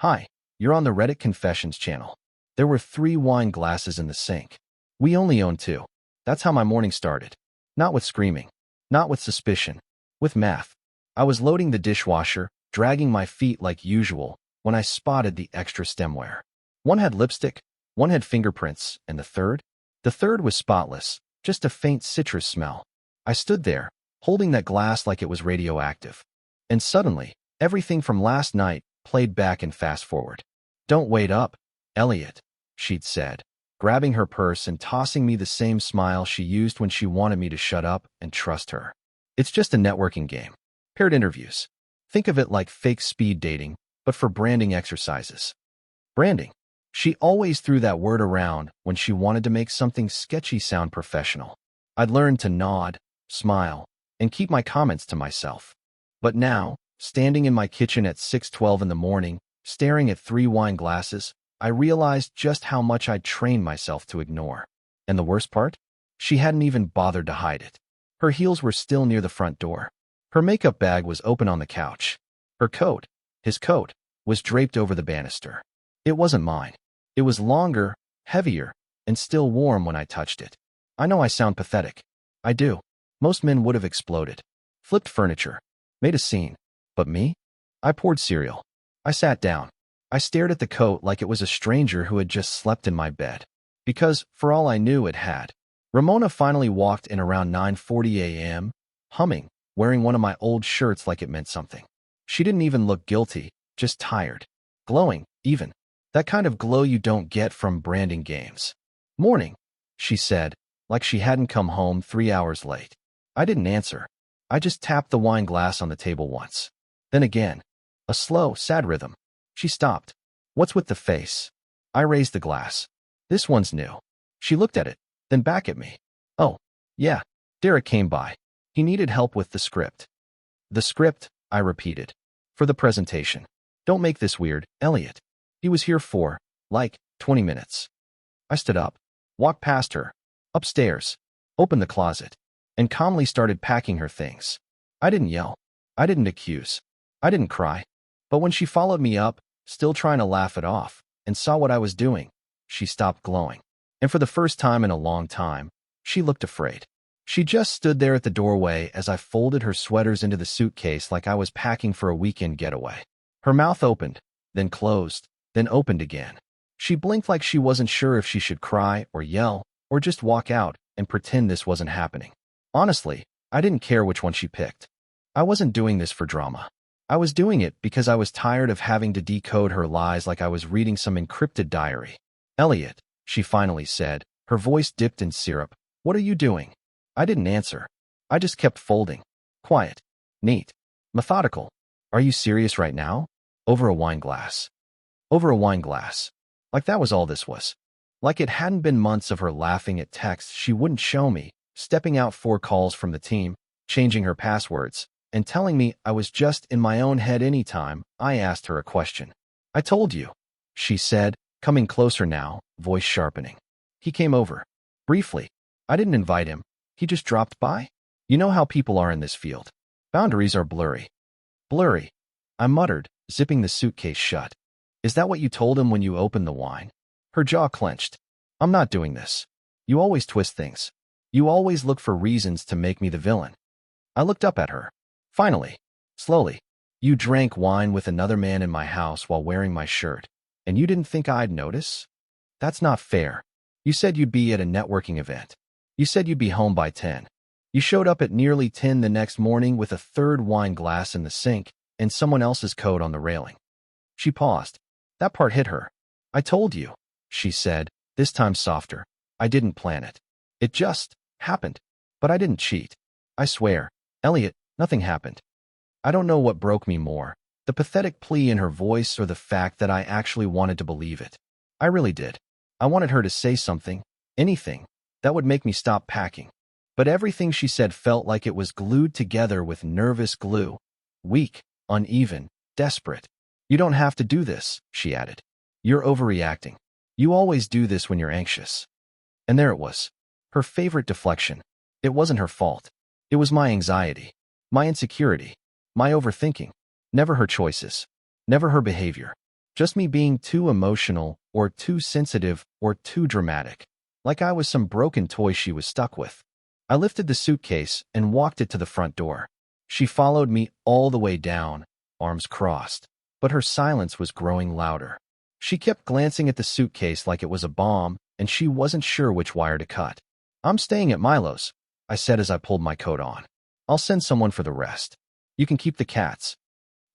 Hi, you're on the Reddit Confessions channel. There were 3 wine glasses in the sink. We only own 2. That's how my morning started. Not with screaming. Not with suspicion. With math. I was loading the dishwasher, dragging my feet like usual, when I spotted the extra stemware. One had lipstick, one had fingerprints, and the third? The third was spotless, just a faint citrus smell. I stood there, holding that glass like it was radioactive. And suddenly, everything from last night played back and fast forward. "Don't wait up, Elliot," she'd said, grabbing her purse and tossing me the same smile she used when she wanted me to shut up and trust her. "It's just a networking game. Paired interviews. Think of it like fake speed dating, but for branding exercises." Branding. She always threw that word around when she wanted to make something sketchy sound professional. I'd learned to nod, smile, and keep my comments to myself. But now, standing in my kitchen at 6:12 in the morning, staring at 3 wine glasses, I realized just how much I'd trained myself to ignore. And the worst part? She hadn't even bothered to hide it. Her heels were still near the front door. Her makeup bag was open on the couch. Her coat, his coat, was draped over the banister. It wasn't mine. It was longer, heavier, and still warm when I touched it. I know I sound pathetic. I do. Most men would have exploded. Flipped furniture. Made a scene. But me? I poured cereal. I sat down. I stared at the coat like it was a stranger who had just slept in my bed. Because, for all I knew, it had. Ramona finally walked in around 9:40 a.m., humming, wearing one of my old shirts like it meant something. She didn't even look guilty, just tired. Glowing, even. That kind of glow you don't get from branding games. "Morning," she said, like she hadn't come home 3 hours late. I didn't answer. I just tapped the wine glass on the table once. Then again. A slow, sad rhythm. She stopped. "What's with the face?" I raised the glass. "This one's new." She looked at it, then back at me. "Oh, yeah, Derek came by. He needed help with the script." "The script," I repeated. "For the presentation. Don't make this weird, Elliot. He was here for, 20 minutes. I stood up, walked past her, upstairs, opened the closet, and calmly started packing her things. I didn't yell. I didn't accuse. I didn't cry. But when she followed me up, still trying to laugh it off, and saw what I was doing, she stopped glowing. And for the first time in a long time, she looked afraid. She just stood there at the doorway as I folded her sweaters into the suitcase like I was packing for a weekend getaway. Her mouth opened, then closed, then opened again. She blinked like she wasn't sure if she should cry or yell or just walk out and pretend this wasn't happening. Honestly, I didn't care which one she picked. I wasn't doing this for drama. I was doing it because I was tired of having to decode her lies like I was reading some encrypted diary. "Elliot," she finally said, her voice dipped in syrup, "what are you doing?" I didn't answer. I just kept folding. Quiet. Neat. Methodical. "Are you serious right now?" Over a wine glass. Over a wine glass. Like that was all this was. Like it hadn't been months of her laughing at texts she wouldn't show me, stepping out 4 calls from the team, changing her passwords, and telling me I was just in my own head anytime I asked her a question. "I told you," she said, coming closer now, voice sharpening. "He came over. Briefly. I didn't invite him. He just dropped by. You know how people are in this field. Boundaries are blurry." "Blurry," I muttered, zipping the suitcase shut. "Is that what you told him when you opened the wine?" Her jaw clenched. "I'm not doing this. You always twist things. You always look for reasons to make me the villain." I looked up at her. Finally. Slowly. "You drank wine with another man in my house while wearing my shirt, and you didn't think I'd notice? That's not fair. You said you'd be at a networking event. You said you'd be home by 10. You showed up at nearly 10 the next morning with a 3rd wine glass in the sink and someone else's coat on the railing." She paused. That part hit her. "I told you," she said, this time softer. "I didn't plan it. It just happened. But I didn't cheat. I swear, Elliot, nothing happened." I don't know what broke me more, the pathetic plea in her voice or the fact that I actually wanted to believe it. I really did. I wanted her to say something, anything, that would make me stop packing. But everything she said felt like it was glued together with nervous glue. Weak, uneven, desperate. "You don't have to do this," she added. "You're overreacting. You always do this when you're anxious." And there it was. Her favorite deflection. It wasn't her fault. It was my anxiety, my insecurity, my overthinking. Never her choices. Never her behavior. Just me being too emotional, or too sensitive, or too dramatic. Like I was some broken toy she was stuck with. I lifted the suitcase and walked it to the front door. She followed me all the way down, arms crossed. But her silence was growing louder. She kept glancing at the suitcase like it was a bomb, and she wasn't sure which wire to cut. "I'm staying at Milo's," I said as I pulled my coat on. "I'll send someone for the rest. You can keep the cats."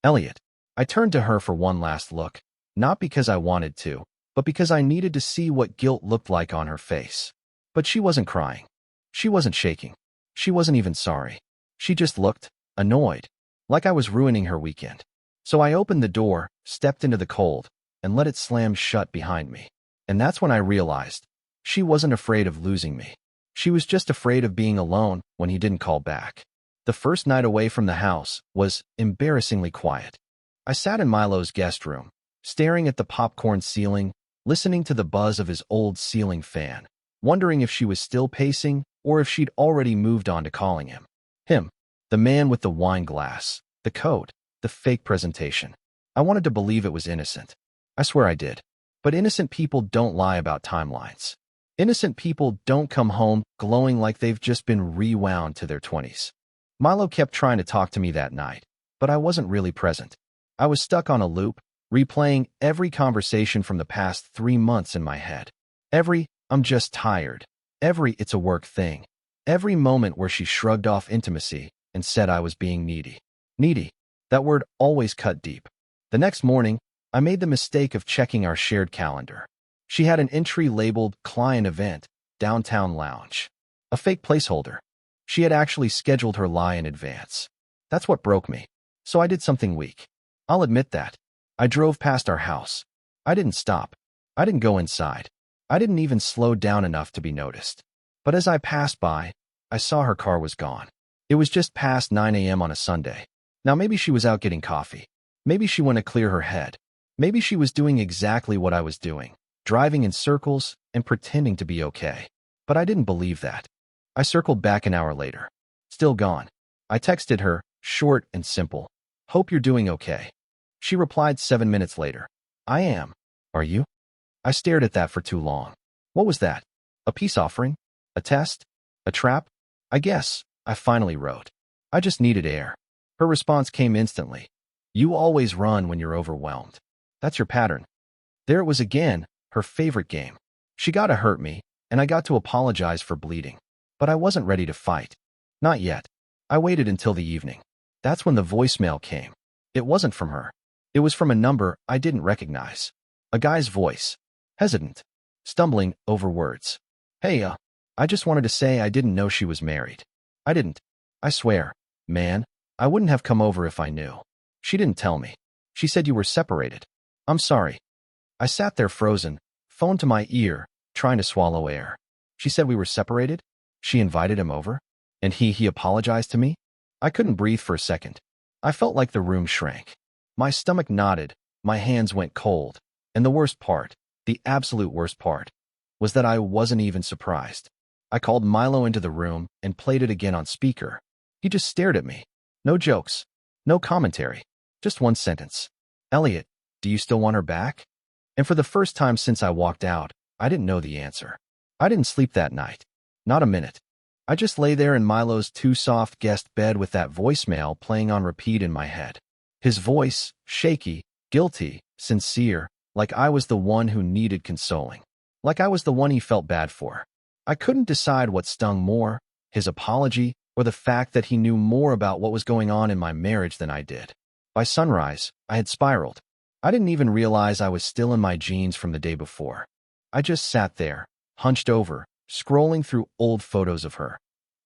"Elliot." I turned to her for one last look, not because I wanted to, but because I needed to see what guilt looked like on her face. But she wasn't crying. She wasn't shaking. She wasn't even sorry. She just looked annoyed, like I was ruining her weekend. So I opened the door, stepped into the cold, and let it slam shut behind me. And that's when I realized she wasn't afraid of losing me. She was just afraid of being alone when he didn't call back. The first night away from the house was embarrassingly quiet. I sat in Milo's guest room, staring at the popcorn ceiling, listening to the buzz of his old ceiling fan, wondering if she was still pacing or if she'd already moved on to calling him. Him, the man with the wine glass, the coat, the fake presentation. I wanted to believe it was innocent. I swear I did. But innocent people don't lie about timelines. Innocent people don't come home glowing like they've just been rewound to their 20s. Milo kept trying to talk to me that night, but I wasn't really present. I was stuck on a loop, replaying every conversation from the past 3 months in my head. Every, "I'm just tired." Every, "it's a work thing." Every moment where she shrugged off intimacy and said I was being needy. Needy. That word always cut deep. The next morning, I made the mistake of checking our shared calendar. She had an entry labeled "Client Event, Downtown Lounge." A fake placeholder. She had actually scheduled her lie in advance. That's what broke me. So I did something weak. I'll admit that. I drove past our house. I didn't stop. I didn't go inside. I didn't even slow down enough to be noticed. But as I passed by, I saw her car was gone. It was just past 9 a.m. on a Sunday. Now maybe she was out getting coffee. Maybe she went to clear her head. Maybe she was doing exactly what I was doing, driving in circles and pretending to be okay. But I didn't believe that. I circled back an hour later. Still gone. I texted her, short and simple. "Hope you're doing okay." She replied 7 minutes later. "I am. Are you?" I stared at that for too long. What was that? A peace offering? A test? A trap? "I guess," I finally wrote. "I just needed air." Her response came instantly. "You always run when you're overwhelmed. That's your pattern." There it was again, her favorite game. She got to hurt me, and I got to apologize for bleeding. But I wasn't ready to fight. Not yet. I waited until the evening. That's when the voicemail came. It wasn't from her. It was from a number I didn't recognize. A guy's voice. Hesitant. Stumbling over words. "Hey, I just wanted to say I didn't know she was married. I didn't. I swear. Man, I wouldn't have come over if I knew. She didn't tell me. She said you were separated. I'm sorry." I sat there frozen, phone to my ear, trying to swallow air. She said we were separated? She invited him over? And he apologized to me? I couldn't breathe for a second. I felt like the room shrank. My stomach knotted, my hands went cold, and the worst part, the absolute worst part, was that I wasn't even surprised. I called Milo into the room and played it again on speaker. He just stared at me. No jokes. No commentary. Just one sentence. "Elliot, do you still want her back?" And for the first time since I walked out, I didn't know the answer. I didn't sleep that night. Not a minute. I just lay there in Milo's too-soft guest bed with that voicemail playing on repeat in my head. His voice, shaky, guilty, sincere, like I was the one who needed consoling. Like I was the one he felt bad for. I couldn't decide what stung more, his apology, or the fact that he knew more about what was going on in my marriage than I did. By sunrise, I had spiraled. I didn't even realize I was still in my jeans from the day before. I just sat there, hunched over, scrolling through old photos of her.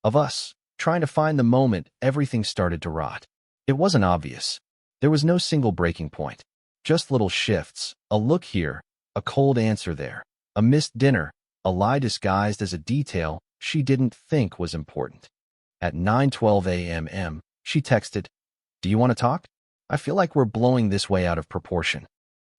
Of us, trying to find the moment everything started to rot. It wasn't obvious. There was no single breaking point. Just little shifts, a look here, a cold answer there, a missed dinner, a lie disguised as a detail she didn't think was important. At 9:12 a.m., she texted, "Do you want to talk? I feel like we're blowing this way out of proportion."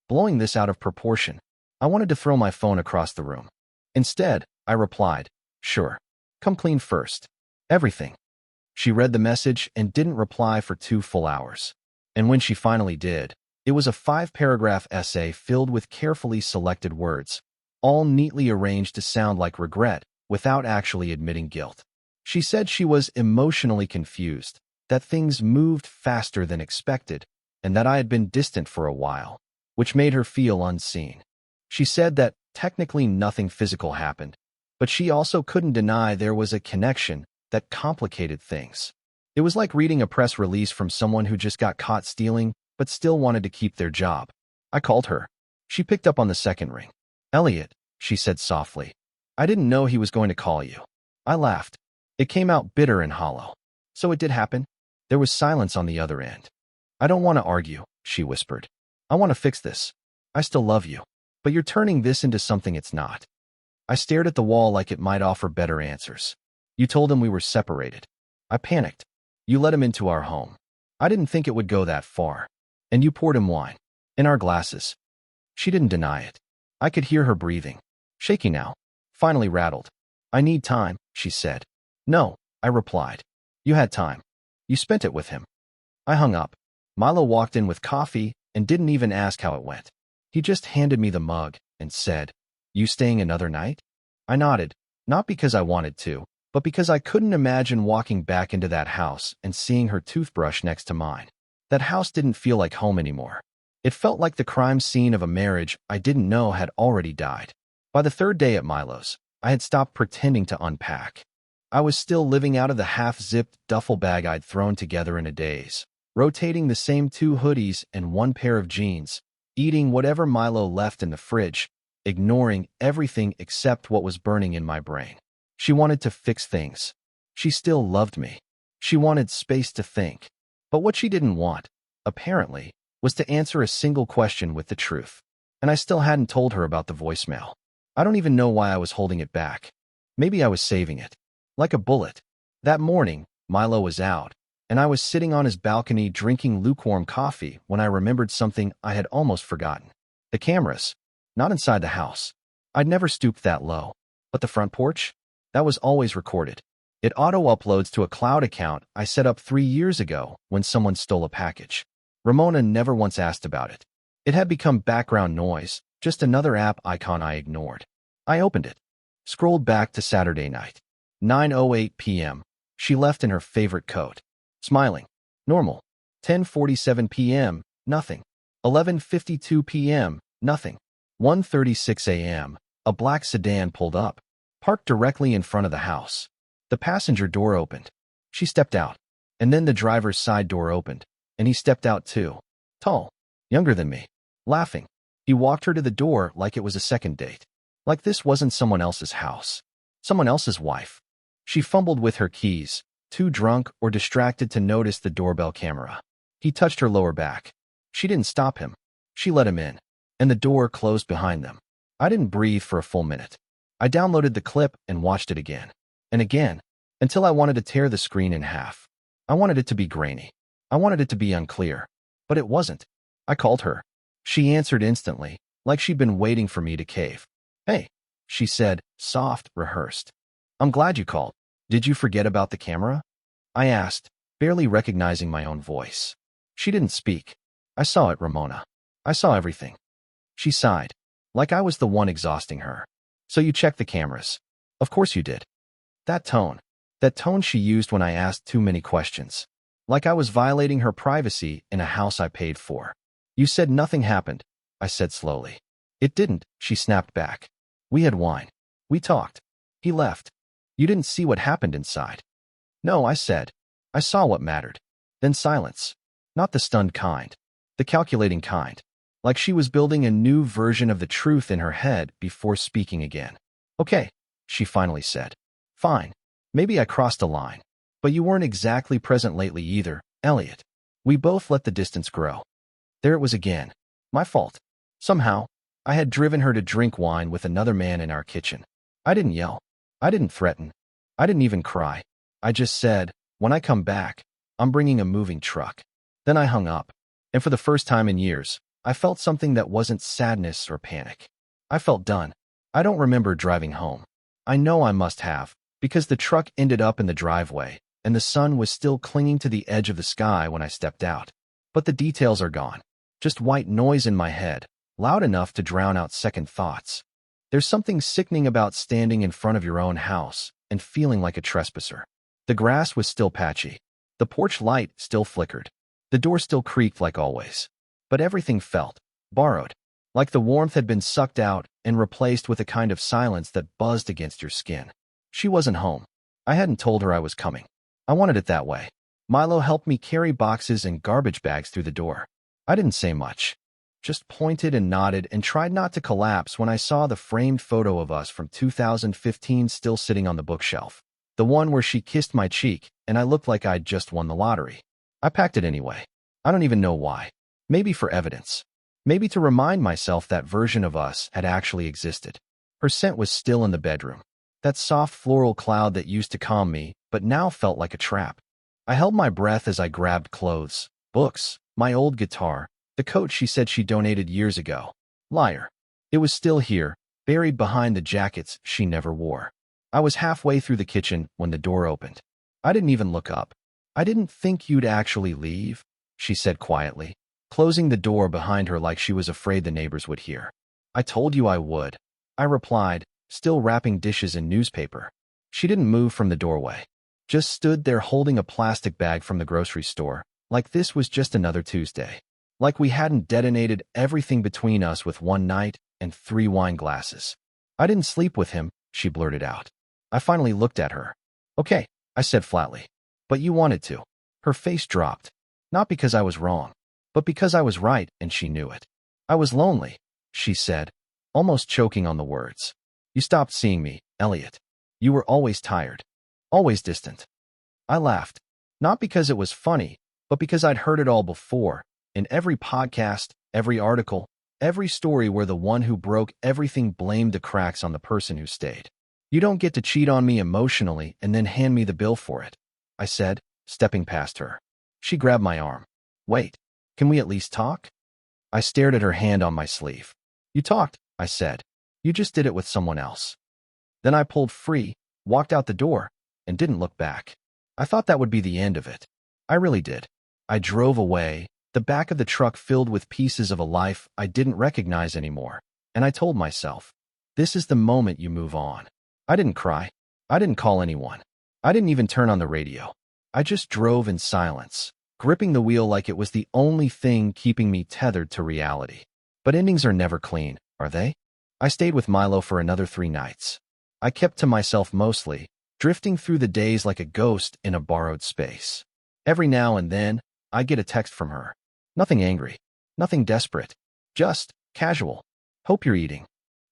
Blowing this out of proportion. I wanted to throw my phone across the room. Instead, I replied, "Sure. Come clean first. Everything." She read the message and didn't reply for 2 full hours. And when she finally did, It was a 5-paragraph essay filled with carefully selected words, all neatly arranged to sound like regret without actually admitting guilt. She said she was emotionally confused, that things moved faster than expected, and that I had been distant for a while, which made her feel unseen. She said that technically nothing physical happened, but she also couldn't deny there was a connection that complicated things. It was like reading a press release from someone who just got caught stealing but still wanted to keep their job. I called her. She picked up on the second ring. "Elliot," she said softly. "I didn't know he was going to call you." I laughed. It came out bitter and hollow. "So it did happen?" There was silence on the other end. "I don't want to argue," she whispered. "I want to fix this. I still love you. But you're turning this into something it's not." I stared at the wall like it might offer better answers. "You told him we were separated." I panicked. "You let him into our home. I didn't think it would go that far. And you poured him wine. In our glasses." She didn't deny it. I could hear her breathing. Shaky now. Finally rattled. "I need time," she said. "No," I replied. "You had time. You spent it with him." I hung up. Milo walked in with coffee and didn't even ask how it went. He just handed me the mug and said, "You staying another night?" I nodded, not because I wanted to, but because I couldn't imagine walking back into that house and seeing her toothbrush next to mine. That house didn't feel like home anymore. It felt like the crime scene of a marriage I didn't know had already died. By the third day at Milo's, I had stopped pretending to unpack. I was still living out of the half-zipped duffel bag I'd thrown together in a daze, rotating the same 2 hoodies and 1 pair of jeans, eating whatever Milo left in the fridge, ignoring everything except what was burning in my brain. She wanted to fix things. She still loved me. She wanted space to think. But what she didn't want, apparently, was to answer a single question with the truth. And I still hadn't told her about the voicemail. I don't even know why I was holding it back. Maybe I was saving it. Like a bullet. That morning, Milo was out, and I was sitting on his balcony drinking lukewarm coffee when I remembered something I had almost forgotten. The cameras. Not inside the house. I'd never stooped that low. But the front porch? That was always recorded. It auto-uploads to a cloud account I set up 3 years ago when someone stole a package. Ramona never once asked about it. It had become background noise, just another app icon I ignored. I opened it. Scrolled back to Saturday night. 9:08 p.m. She left in her favorite coat. Smiling. Normal. 10:47 p.m. Nothing. 11:52 p.m. Nothing. 1:36 a.m. A black sedan pulled up, parked directly in front of the house. The passenger door opened. She stepped out. And then the driver's side door opened, and he stepped out too. Tall. Younger than me. Laughing. He walked her to the door like it was a second date. Like this wasn't someone else's house. Someone else's wife. She fumbled with her keys, too drunk or distracted to notice the doorbell camera. He touched her lower back. She didn't stop him. She let him in. And the door closed behind them. I didn't breathe for a full minute. I downloaded the clip and watched it again. And again, until I wanted to tear the screen in half. I wanted it to be grainy. I wanted it to be unclear. But it wasn't. I called her. She answered instantly, like she'd been waiting for me to cave. "Hey," she said, soft, rehearsed. "I'm glad you called. Did you forget about the camera?" I asked, barely recognizing my own voice. She didn't speak. "I saw it, Ramona. I saw everything." She sighed, like I was the one exhausting her. "So you checked the cameras?" "Of course you did." That tone she used when I asked too many questions. Like I was violating her privacy in a house I paid for. "You said nothing happened," I said slowly. "It didn't," she snapped back. "We had wine. We talked. He left. You didn't see what happened inside." "No," I said. "I saw what mattered." Then silence. Not the stunned kind. The calculating kind. Like she was building a new version of the truth in her head before speaking again. "Okay," she finally said. "Fine. Maybe I crossed a line. But you weren't exactly present lately either, Elliot." We both let the distance grow. There it was again. My fault. Somehow, I had driven her to drink wine with another man in our kitchen. I didn't yell. I didn't threaten. I didn't even cry. I just said, "When I come back, I'm bringing a moving truck." Then I hung up. And for the first time in years, I felt something that wasn't sadness or panic. I felt done. I don't remember driving home. I know I must have, because the truck ended up in the driveway, and the sun was still clinging to the edge of the sky when I stepped out. But the details are gone. Just white noise in my head, loud enough to drown out second thoughts. There's something sickening about standing in front of your own house and feeling like a trespasser. The grass was still patchy. The porch light still flickered. The door still creaked like always. But everything felt borrowed, like the warmth had been sucked out and replaced with a kind of silence that buzzed against your skin. She wasn't home. I hadn't told her I was coming. I wanted it that way. Milo helped me carry boxes and garbage bags through the door. I didn't say much, just pointed and nodded and tried not to collapse when I saw the framed photo of us from 2015 still sitting on the bookshelf. The one where she kissed my cheek and I looked like I'd just won the lottery. I packed it anyway. I don't even know why. Maybe for evidence. Maybe to remind myself that version of us had actually existed. Her scent was still in the bedroom. That soft floral cloud that used to calm me, but now felt like a trap. I held my breath as I grabbed clothes, books, my old guitar, the coat she said she donated years ago. Liar. It was still here, buried behind the jackets she never wore. I was halfway through the kitchen when the door opened. I didn't even look up. I didn't think you'd actually leave, she said quietly, closing the door behind her like she was afraid the neighbors would hear. I told you I would, I replied, still wrapping dishes in newspaper. She didn't move from the doorway. Just stood there holding a plastic bag from the grocery store, like this was just another Tuesday. Like we hadn't detonated everything between us with one night and 3 wine glasses. I didn't sleep with him, she blurted out. I finally looked at her. Okay, I said flatly. But you wanted to. Her face dropped. Not because I was wrong, but because I was right and she knew it. I was lonely, she said, almost choking on the words. You stopped seeing me, Elliot. You were always tired. Always distant. I laughed. Not because it was funny, but because I'd heard it all before, in every podcast, every article, every story where the one who broke everything blamed the cracks on the person who stayed. You don't get to cheat on me emotionally and then hand me the bill for it, I said, stepping past her. She grabbed my arm. Wait, can we at least talk? I stared at her hand on my sleeve. You talked, I said. You just did it with someone else. Then I pulled free, walked out the door, and didn't look back. I thought that would be the end of it. I really did. I drove away, the back of the truck filled with pieces of a life I didn't recognize anymore, and I told myself, this is the moment you move on. I didn't cry. I didn't call anyone. I didn't even turn on the radio. I just drove in silence, gripping the wheel like it was the only thing keeping me tethered to reality. But endings are never clean, are they? I stayed with Milo for another 3 nights. I kept to myself mostly, drifting through the days like a ghost in a borrowed space. Every now and then, I get a text from her. Nothing angry, nothing desperate, just casual. Hope you're eating.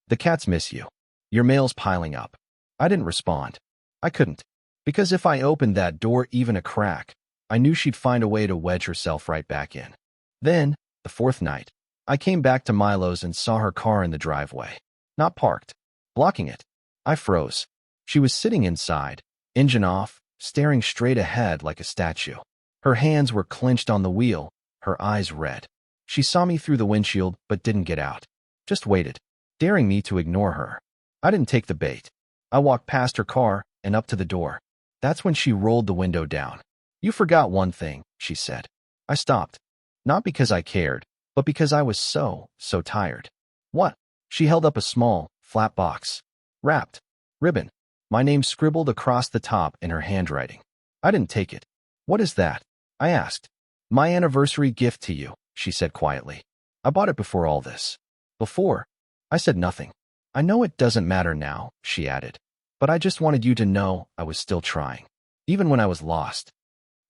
The cats miss you. Your mail's piling up. I didn't respond. I couldn't. Because if I opened that door even a crack, I knew she'd find a way to wedge herself right back in. Then, the 4th night, I came back to Milo's and saw her car in the driveway. Not parked. Blocking it. I froze. She was sitting inside, engine off, staring straight ahead like a statue. Her hands were clenched on the wheel, her eyes red. She saw me through the windshield but didn't get out. Just waited, daring me to ignore her. I didn't take the bait. I walked past her car and up to the door. That's when she rolled the window down. You forgot one thing, she said. I stopped. Not because I cared, but because I was so tired. What? She held up a small, flat box. Wrapped. Ribbon. My name scribbled across the top in her handwriting. I didn't take it. What is that? I asked. My anniversary gift to you, she said quietly. I bought it before all this. Before? I said nothing. I know it doesn't matter now, she added. But I just wanted you to know I was still trying. Even when I was lost.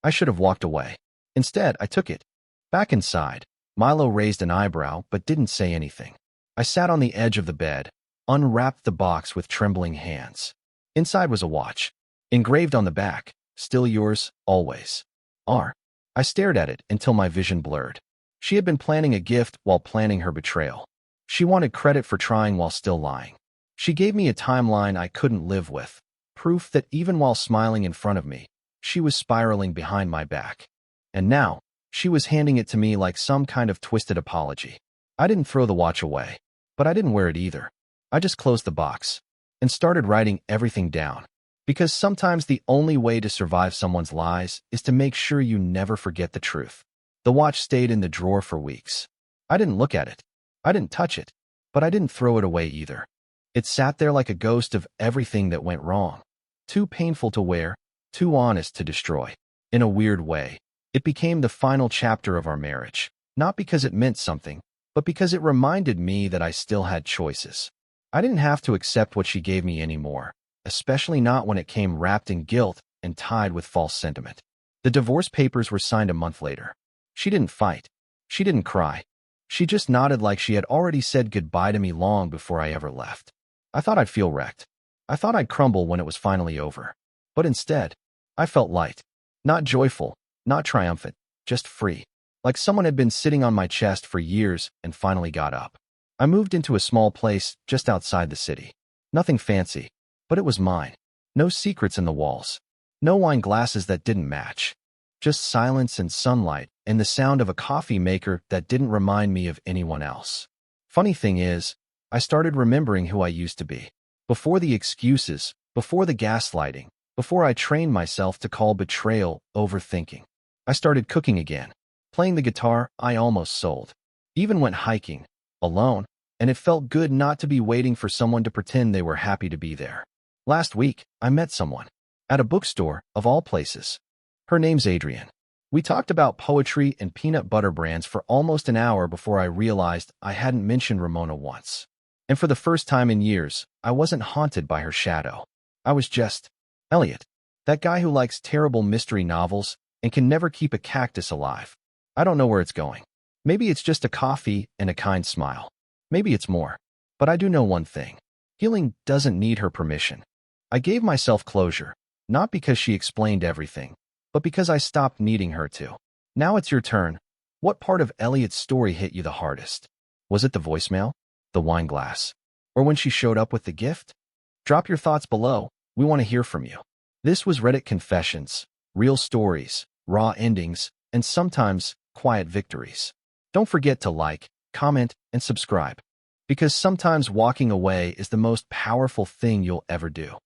I should have walked away. Instead, I took it. Back inside, Milo raised an eyebrow but didn't say anything. I sat on the edge of the bed, unwrapped the box with trembling hands. Inside was a watch. Engraved on the back, still yours, always. R. I stared at it until my vision blurred. She had been planning a gift while planning her betrayal. She wanted credit for trying while still lying. She gave me a timeline I couldn't live with, proof that even while smiling in front of me, she was spiraling behind my back. And now, she was handing it to me like some kind of twisted apology. I didn't throw the watch away, but I didn't wear it either. I just closed the box and started writing everything down. Because sometimes the only way to survive someone's lies is to make sure you never forget the truth. The watch stayed in the drawer for weeks. I didn't look at it. I didn't touch it. But I didn't throw it away either. It sat there like a ghost of everything that went wrong. Too painful to wear, too honest to destroy. In a weird way, it became the final chapter of our marriage. Not because it meant something, but because it reminded me that I still had choices. I didn't have to accept what she gave me anymore, especially not when it came wrapped in guilt and tied with false sentiment. The divorce papers were signed a month later. She didn't fight. She didn't cry. She just nodded like she had already said goodbye to me long before I ever left. I thought I'd feel wrecked. I thought I'd crumble when it was finally over. But instead, I felt light. Not joyful, not triumphant, just free. Like someone had been sitting on my chest for years and finally got up. I moved into a small place just outside the city. Nothing fancy, but it was mine. No secrets in the walls. No wine glasses that didn't match. Just silence and sunlight and the sound of a coffee maker that didn't remind me of anyone else. Funny thing is, I started remembering who I used to be. Before the excuses, before the gaslighting, before I trained myself to call betrayal overthinking. I started cooking again. Playing the guitar I almost sold. Even went hiking, alone, and it felt good not to be waiting for someone to pretend they were happy to be there. Last week, I met someone. At a bookstore, of all places. Her name's Adrienne. We talked about poetry and peanut butter brands for almost an hour before I realized I hadn't mentioned Ramona once. And for the first time in years, I wasn't haunted by her shadow. I was just Elliot, that guy who likes terrible mystery novels and can never keep a cactus alive. I don't know where it's going. Maybe it's just a coffee and a kind smile. Maybe it's more. But I do know one thing. Healing doesn't need her permission. I gave myself closure, not because she explained everything, but because I stopped needing her to. Now it's your turn. What part of Elliot's story hit you the hardest? Was it the voicemail? The wine glass? Or when she showed up with the gift? Drop your thoughts below. We want to hear from you. This was Reddit Confessions. Real stories, raw endings, and sometimes quiet victories. Don't forget to like, comment, and subscribe. Because sometimes walking away is the most powerful thing you'll ever do.